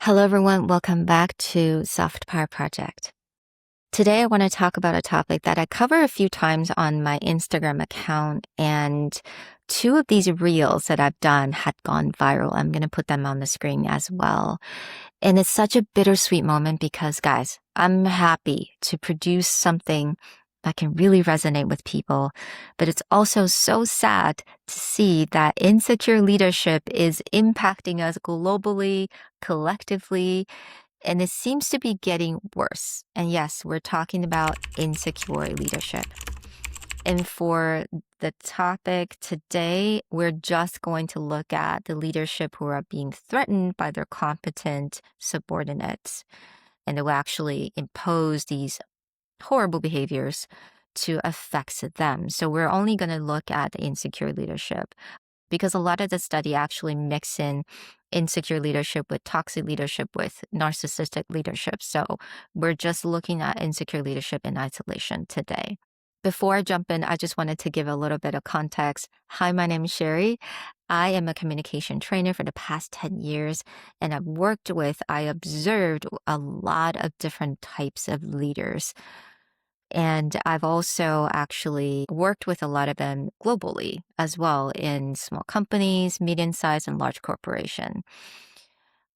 Hello, everyone. Welcome back to Soft Power Project. Today, I want to talk about a topic that I cover a few times on my Instagram account, and two of these reels that I've done had gone viral. I'm going to put them on the screen as well. And it's such a bittersweet moment because, guys, I'm happy to produce something that can really resonate with people. But it's also so sad to see that insecure leadership is impacting us globally, collectively, and it seems to be getting worse. And yes, we're talking about insecure leadership. And for the topic today, we're just going to look at the leadership who are being threatened by their competent subordinates. And they will actually impose these horrible behaviors to affect them. So we're only going to look at the insecure leadership because a lot of the study actually mix in insecure leadership with toxic leadership with narcissistic leadership. So we're just looking at insecure leadership in isolation today. Before I jump in, I just wanted to give a little bit of context. Hi, my name is Sherry. I am a communication trainer for the past 10 years, and I observed a lot of different types of leaders. And I've also actually worked with a lot of them globally as well in small companies, medium-sized and large corporation.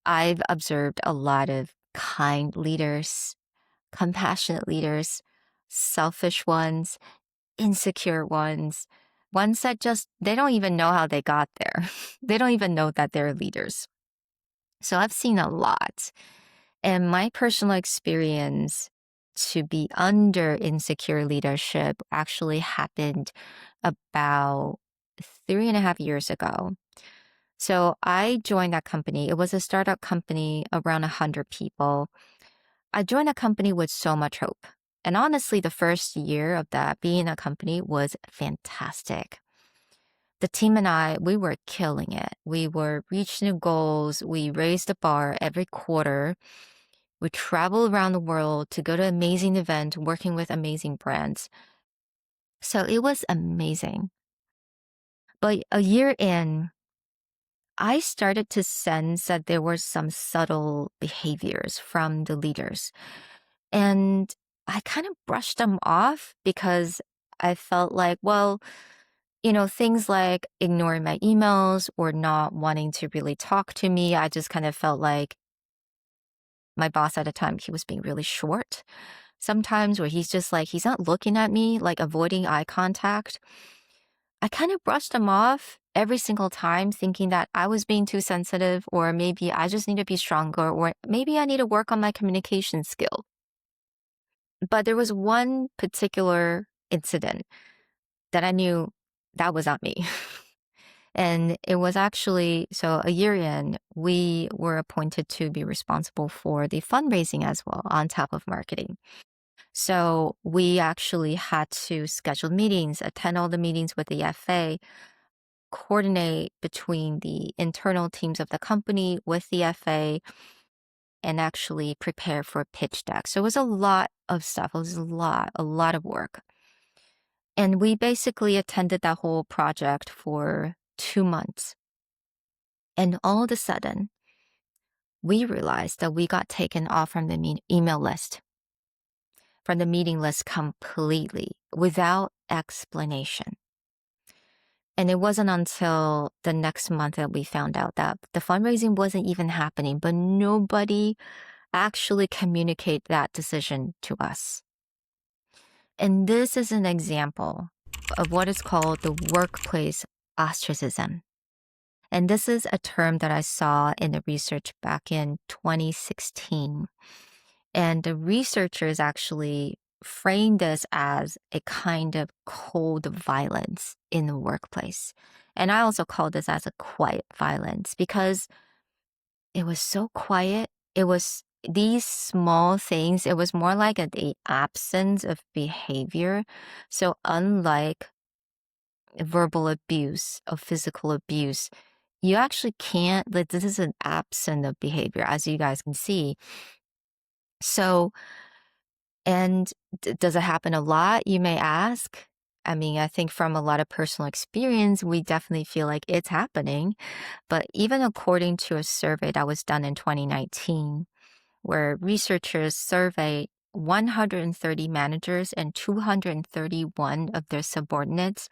I've observed a lot of kind leaders, compassionate leaders, selfish ones, insecure ones that just, they don't even know how they got there. They don't even know that they're leaders. So I've seen a lot. And my personal experience to be under insecure leadership actually happened about 3.5 years ago. So I joined that company. It was a startup company, around 100 people. I joined a company with so much hope. And honestly, the first year of that being a company was fantastic. The team and I, we were killing it. We were reaching the goals. We raised the bar every quarter. We traveled around the world to go to amazing events, working with amazing brands. So it was amazing. But a year in, I started to sense that there were some subtle behaviors from the leaders. And I kind of brushed them off because I felt like, well, things like ignoring my emails or not wanting to really talk to me. I just kind of felt like my boss at the time, he was being really short sometimes, where he's just like, he's not looking at me, like avoiding eye contact. I kind of brushed him off every single time, thinking that I was being too sensitive, or maybe I just need to be stronger, or maybe I need to work on my communication skill. But there was one particular incident that I knew that was not me. And it was actually, so a year in, we were appointed to be responsible for the fundraising as well, on top of marketing. So we actually had to schedule meetings, attend all the meetings with the FA, coordinate between the internal teams of the company with the FA, and actually prepare for a pitch deck. So it was a lot of stuff. It was a lot of work. And we basically attended that whole project for 2 months. And all of a sudden, we realized that we got taken off from the email list, from the meeting list completely without explanation. And it wasn't until the next month that we found out that the fundraising wasn't even happening, but nobody actually communicated that decision to us. And this is an example of what is called the workplace ostracism. And this is a term that I saw in the research back in 2016. And the researchers actually framed this as a kind of cold violence in the workplace. And I also call this as a quiet violence because it was so quiet. It was these small things. It was more like the absence of behavior. So unlike verbal abuse or physical abuse, you actually can't, like, this is an absence of behavior, as you guys can see. So, and does it happen a lot, you may ask? I mean, I think from a lot of personal experience, we definitely feel like it's happening. But even according to a survey that was done in 2019, where researchers surveyed 130 managers and 231 of their subordinates,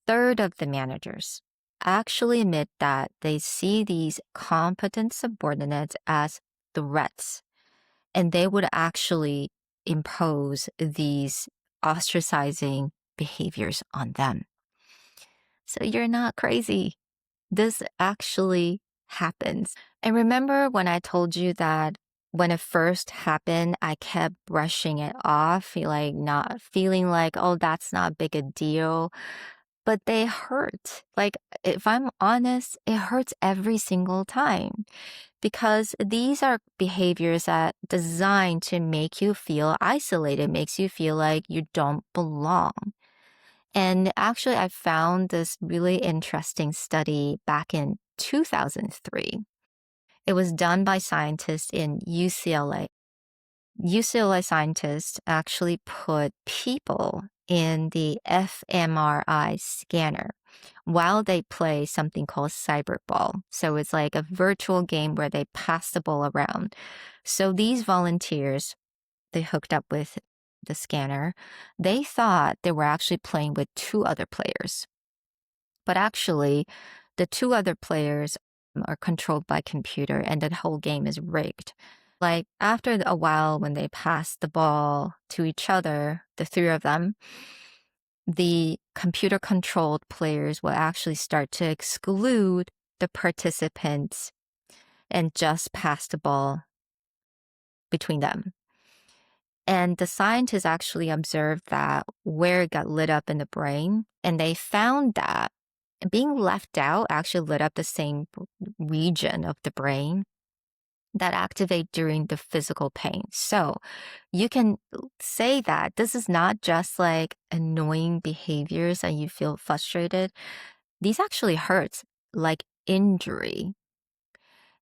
third of the managers actually admit that they see these competent subordinates as threats, and they would actually impose these ostracizing behaviors on them. So you're not crazy. This actually happens. And remember when I told you that when it first happened, I kept brushing it off, like not feeling like, oh, that's not big a deal. But they hurt. Like, if I'm honest, it hurts every single time because these are behaviors that designed to make you feel isolated, makes you feel like you don't belong. And actually, I found this really interesting study back in 2003. It was done by scientists in UCLA. UCLA scientists actually put people in the fMRI scanner while they play something called cyberball. So it's like a virtual game where they pass the ball around. So these volunteers, they hooked up with the scanner, they thought they were actually playing with two other players. But actually, the two other players are controlled by computer and the whole game is rigged. Like after a while, when they pass the ball to each other, the three of them, the computer controlled players will actually start to exclude the participants and just pass the ball between them. And the scientists actually observed that where it got lit up in the brain, and they found that being left out actually lit up the same region of the brain that activate during the physical pain. So you can say that this is not just like annoying behaviors and you feel frustrated. These actually hurts, like injury.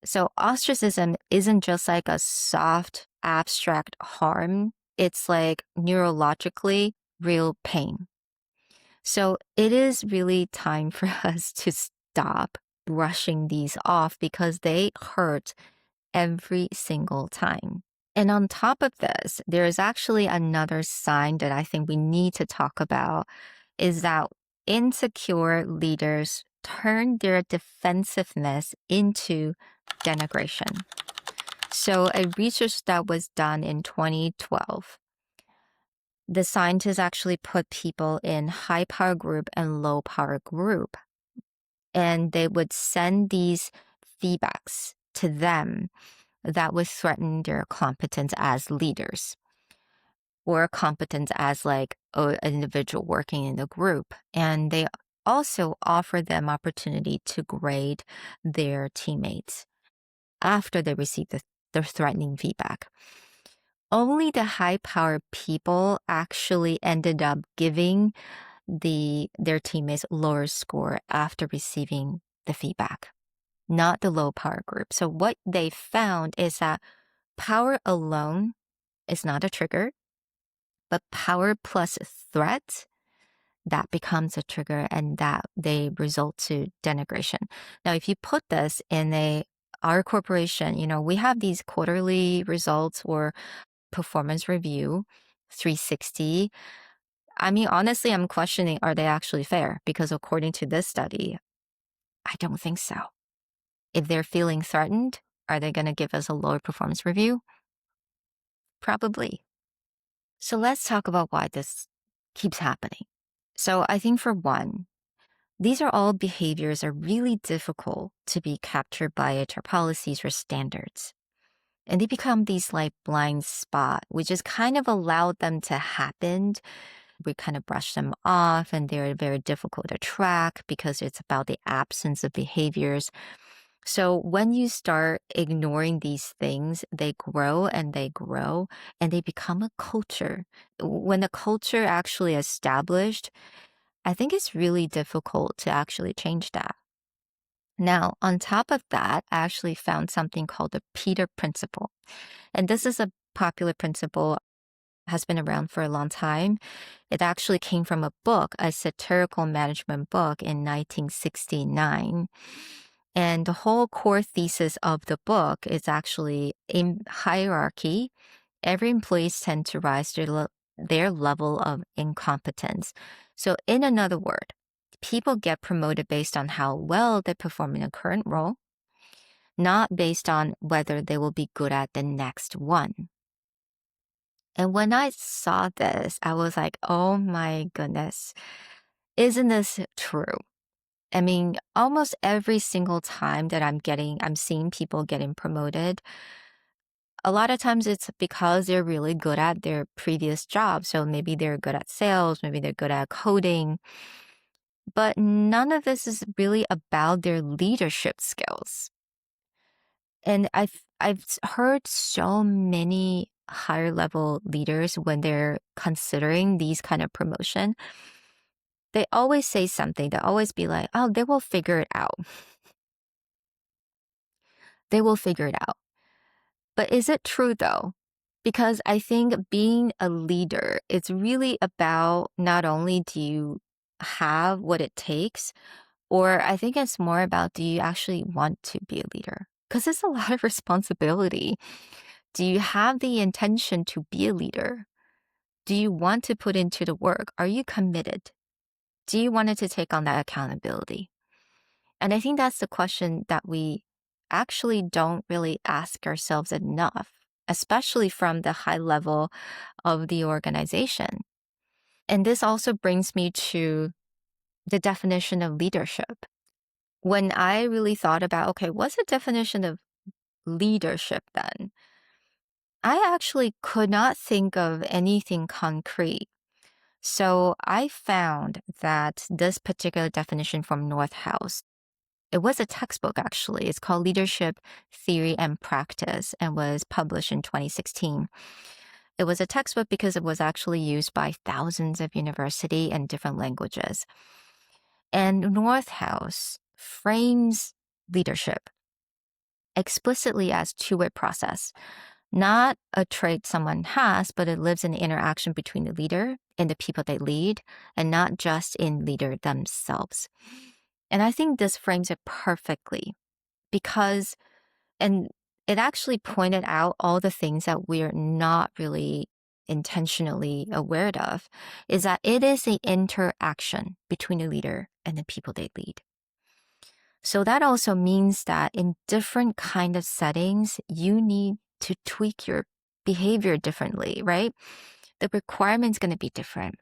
So ostracism isn't just like a soft, abstract harm. It's like neurologically real pain. So it is really time for us to stop brushing these off because they hurt every single time. And on top of this, there is actually another sign that I think we need to talk about is that insecure leaders turn their defensiveness into denigration. So a research that was done in 2012, the scientists actually put people in high power group and low power group, and they would send these feedbacks to them that would threaten their competence as leaders or competence as like an individual working in the group. And they also offer them opportunity to grade their teammates after they receive the threatening feedback. Only the high power people actually ended up giving their teammates lower score after receiving the feedback, not the low power group. So what they found is that power alone is not a trigger, but power plus threat, that becomes a trigger and that they result to denigration. Now, if you put this in our corporation, we have these quarterly results or performance review 360. I mean, honestly, I'm questioning, are they actually fair? Because according to this study, I don't think so. If they're feeling threatened, are they going to give us a lower performance review? Probably. So let's talk about why this keeps happening. So I think for one, these are all behaviors are really difficult to be captured by HR policies or standards. And they become these like blind spot, which is kind of allowed them to happen. We kind of brush them off and they're very difficult to track because it's about the absence of behaviors. So when you start ignoring these things, they grow and they become a culture. When the culture actually established, I think it's really difficult to actually change that. Now, on top of that, I actually found something called the Peter principle. And this is a popular principle. has been around for a long time. It actually came from a book, a satirical management book in 1969. And the whole core thesis of the book is actually in hierarchy, every employee tends to rise to their level of incompetence. So in another word, people get promoted based on how well they perform in a current role, not based on whether they will be good at the next one. And when I saw this, I was like, oh my goodness, isn't this true? I mean, almost every single time that I'm seeing people getting promoted, a lot of times it's because they're really good at their previous job. So maybe they're good at sales, maybe they're good at coding, but none of this is really about their leadership skills. And I've heard so many higher level leaders when they're considering these kind of promotion, they always say something. They always be like, "Oh, they will figure it out. They will figure it out." But is it true though? Because I think being a leader, it's really about not only do you have what it takes, or I think it's more about do you actually want to be a leader? Because it's a lot of responsibility. Do you have the intention to be a leader? Do you want to put into the work? Are you committed? Do you want to take on that accountability? And I think that's the question that we actually don't really ask ourselves enough, especially from the high level of the organization. And this also brings me to the definition of leadership. When I really thought about, okay, what's the definition of leadership then? I actually could not think of anything concrete. So I found that this particular definition from North House, it was a textbook actually. It's called Leadership Theory and Practice and was published in 2016. It was a textbook because it was actually used by thousands of universities and different languages. And North House frames leadership explicitly as two-way process, not a trait someone has, but it lives in the interaction between the leader and the people they lead, and not just in leader themselves. And I think this frames it perfectly because, and it actually pointed out all the things that we're not really intentionally aware of, is that it is the interaction between the leader and the people they lead. So that also means that in different kind of settings, you need to tweak your behavior differently, right? The requirement's going to be different.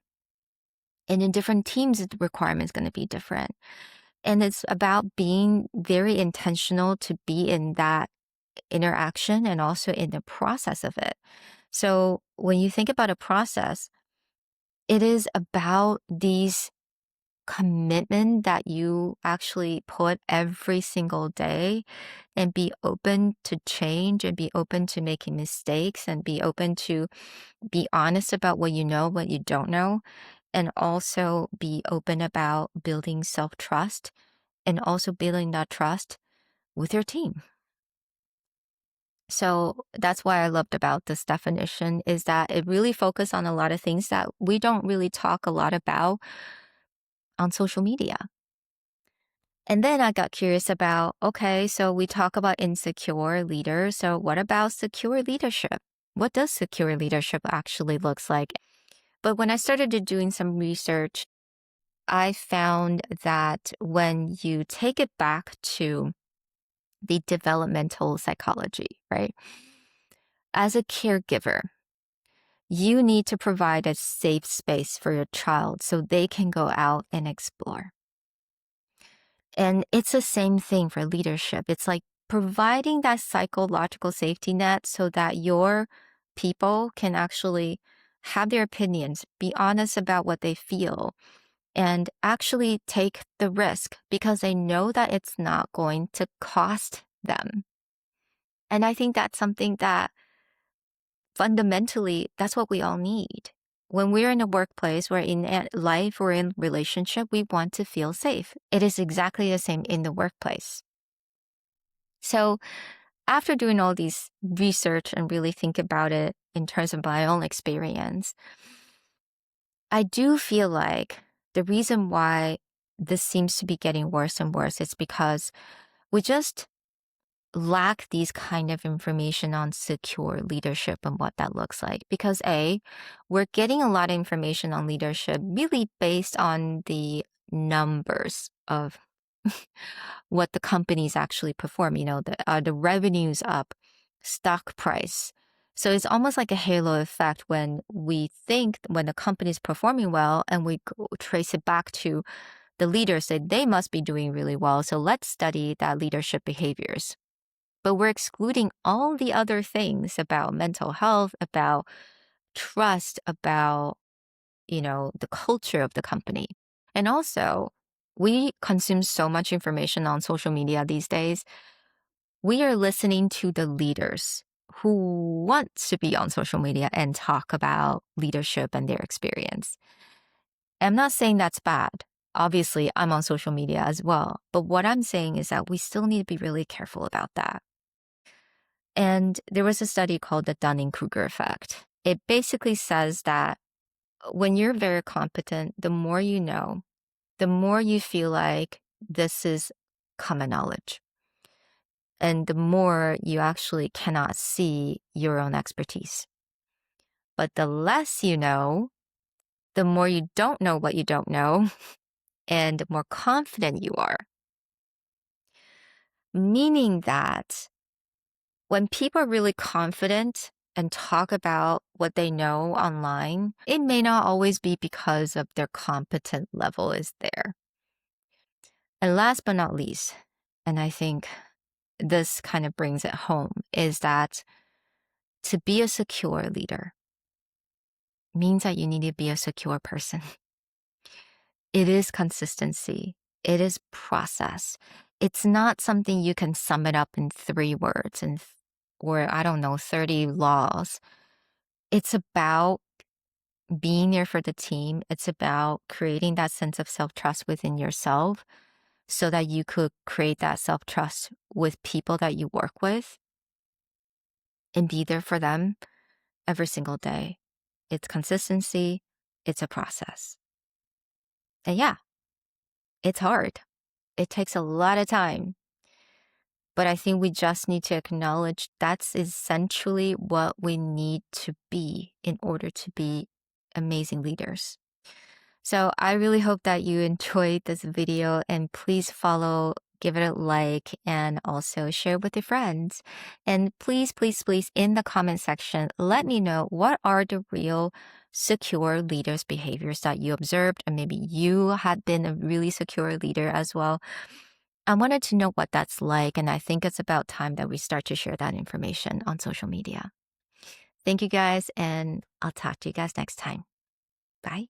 And in different teams, the requirement's going to be different. And it's about being very intentional to be in that interaction and also in the process of it. So when you think about a process, it is about these commitment that you actually put every single day and be open to change and be open to making mistakes and be open to be honest about what you know, what you don't know, and also be open about building self-trust and also building that trust with your team. So that's what I loved about this definition is that it really focused on a lot of things that we don't really talk a lot about on social media. And then I got curious about, okay, so we talk about insecure leaders. So what about secure leadership? What does secure leadership actually looks like? But when I started doing some research, I found that when you take it back to the developmental psychology, right? As a caregiver, you need to provide a safe space for your child so they can go out and explore. And it's the same thing for leadership. It's like providing that psychological safety net so that your people can actually have their opinions, be honest about what they feel, and actually take the risk because they know that it's not going to cost them. And I think that's something that fundamentally, that's what we all need. When we're in a workplace, we're in life, or in relationship, we want to feel safe. It is exactly the same in the workplace. So after doing all these research and really think about it in terms of my own experience, I do feel like the reason why this seems to be getting worse and worse is because we just lack these kind of information on secure leadership and what that looks like. Because we're getting a lot of information on leadership really based on the numbers of what the companies actually perform. The revenues up, stock price. So it's almost like a halo effect when we think when the company is performing well and we trace it back to the leaders, say they must be doing really well. So let's study that leadership behaviors. But we're excluding all the other things about mental health, about trust, about, the culture of the company. And also, we consume so much information on social media these days. We are listening to the leaders who want to be on social media and talk about leadership and their experience. I'm not saying that's bad. Obviously, I'm on social media as well. But what I'm saying is that we still need to be really careful about that. And there was a study called the Dunning-Kruger effect. It basically says that when you're very competent, the more you know, the more you feel like this is common knowledge. And the more you actually cannot see your own expertise. But the less you know, the more you don't know what you don't know, and the more confident you are. Meaning that when people are really confident and talk about what they know online, it may not always be because of their competent level is there. And last but not least, and I think this kind of brings it home, is that to be a secure leader means that you need to be a secure person. It is consistency. It is process. It's not something you can sum it up in 3 words or I don't know, 30 laws. It's about being there for the team. It's about creating that sense of self-trust within yourself so that you could create that self-trust with people that you work with and be there for them every single day. It's consistency. It's a process. And yeah, it's hard. It takes a lot of time. But I think we just need to acknowledge that's essentially what we need to be in order to be amazing leaders. So I really hope that you enjoyed this video, and please follow, give it a like, and also share with your friends. And please, please, please, in the comment section, let me know what are the real secure leaders' behaviors that you observed, and maybe you had been a really secure leader as well. I wanted to know what that's like, and I think it's about time that we start to share that information on social media. Thank you guys, and I'll talk to you guys next time. Bye.